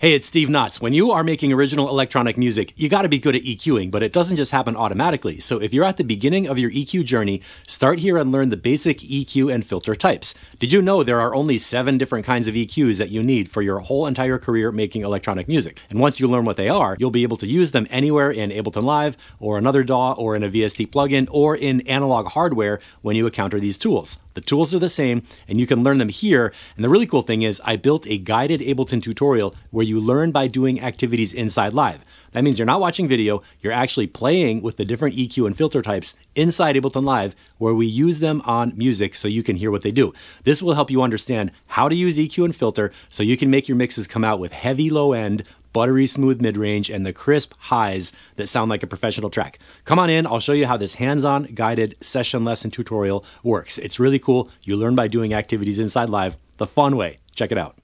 Hey, it's Steve Knotts. When you are making original electronic music, you gotta be good at EQing, but it doesn't just happen automatically. So if you're at the beginning of your EQ journey, start here and learn the basic EQ and filter types. Did you know there are only 7 different kinds of EQs that you need for your whole entire career making electronic music? And once you learn what they are, you'll be able to use them anywhere in Ableton Live, or another DAW, or in a VST plugin, or in analog hardware when you encounter these tools. The tools are the same, and you can learn them here. And the really cool thing is I built a guided Ableton tutorial where you learn by doing activities inside Live. That means you're not watching video, you're actually playing with the different EQ and filter types inside Ableton Live, where we use them on music so you can hear what they do. This will help you understand how to use EQ and filter so you can make your mixes come out with heavy low end, buttery smooth mid-range, and the crisp highs that sound like a professional track. Come on in, I'll show you how this hands-on guided session lesson tutorial works. It's really cool. You learn by doing activities inside Live, the fun way. Check it out.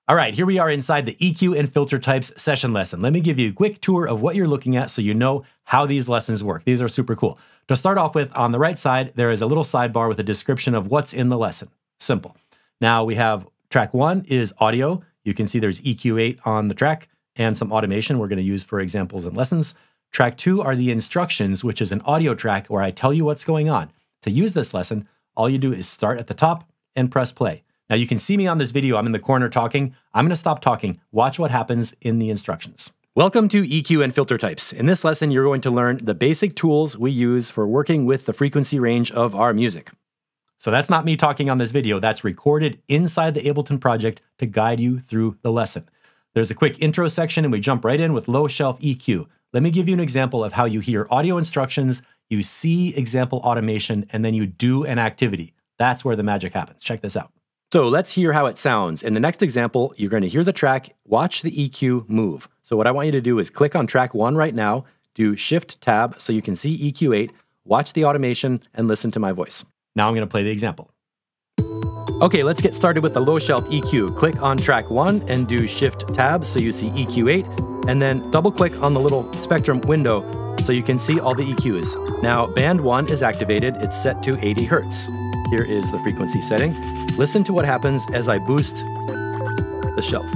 All right, here we are inside the EQ and filter types session lesson. Let me give you a quick tour of what you're looking at so you know how these lessons work. These are super cool. To start off with, on the right side, there is a little sidebar with a description of what's in the lesson. Simple. Now we have track 1 is audio. You can see there's EQ8 on the track and some automation we're going to use for examples and lessons. Track 2 are the instructions, which is an audio track where I tell you what's going on. To use this lesson, all you do is start at the top and press play. Now you can see me on this video, I'm in the corner talking. I'm gonna stop talking, watch what happens in the instructions. Welcome to EQ and filter types. In this lesson, you're going to learn the basic tools we use for working with the frequency range of our music. So that's not me talking on this video, that's recorded inside the Ableton project to guide you through the lesson. There's a quick intro section and we jump right in with low shelf EQ. Let me give you an example of how you hear audio instructions, you see example automation, and then you do an activity. That's where the magic happens. Check this out. So let's hear how it sounds. In the next example, you're going to hear the track, watch the EQ move. So what I want you to do is click on track 1 right now, do Shift Tab so you can see EQ8, watch the automation, and listen to my voice. Now I'm going to play the example. Okay, let's get started with the low shelf EQ. Click on track 1 and do Shift Tab so you see EQ8, and then double click on the little spectrum window so you can see all the EQs. Now band 1 is activated, it's set to 80 Hertz. Here is the frequency setting. Listen to what happens as I boost the shelf.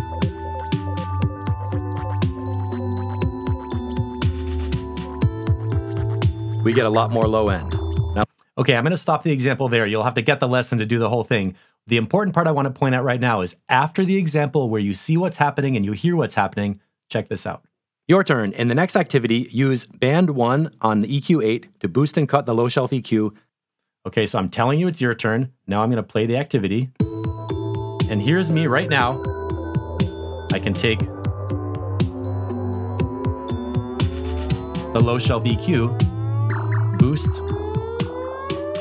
We get a lot more low end. Now, okay, I'm gonna stop the example there. You'll have to get the lesson to do the whole thing. The important part I wanna point out right now is after the example where you see what's happening and you hear what's happening, check this out. Your turn. In the next activity, use band 1 on the EQ8 to boost and cut the low shelf EQ. Okay, so I'm telling you it's your turn. Now I'm gonna play the activity. And here's me right now. I can take the low shelf EQ, boost,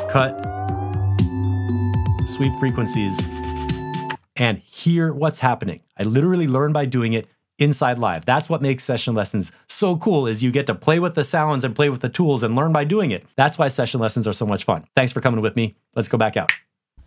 cut, sweep frequencies, and hear what's happening. I literally learn by doing it inside Live. That's what makes session lessons so cool, is you get to play with the sounds and play with the tools and learn by doing it. That's why session lessons are so much fun. Thanks for coming with me. Let's go back out.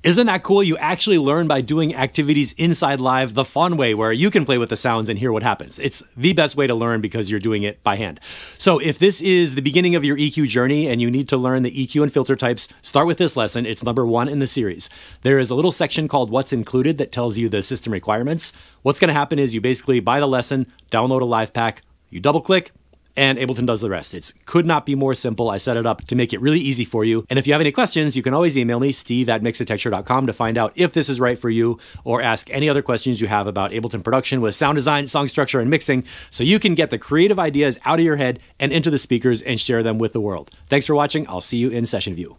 Isn't that cool? You actually learn by doing activities inside Live the fun way, where you can play with the sounds and hear what happens. It's the best way to learn because you're doing it by hand. So if this is the beginning of your EQ journey and you need to learn the EQ and filter types, start with this lesson. It's number 1 in the series. There is a little section called What's Included that tells you the system requirements. What's gonna happen is you basically buy the lesson, download a Live pack, you double click, and Ableton does the rest. It could not be more simple. I set it up to make it really easy for you. And if you have any questions, you can always email me, steve@mixitecture.com, to find out if this is right for you, or ask any other questions you have about Ableton production with sound design, song structure, and mixing, so you can get the creative ideas out of your head and into the speakers and share them with the world. Thanks for watching. I'll see you in session view.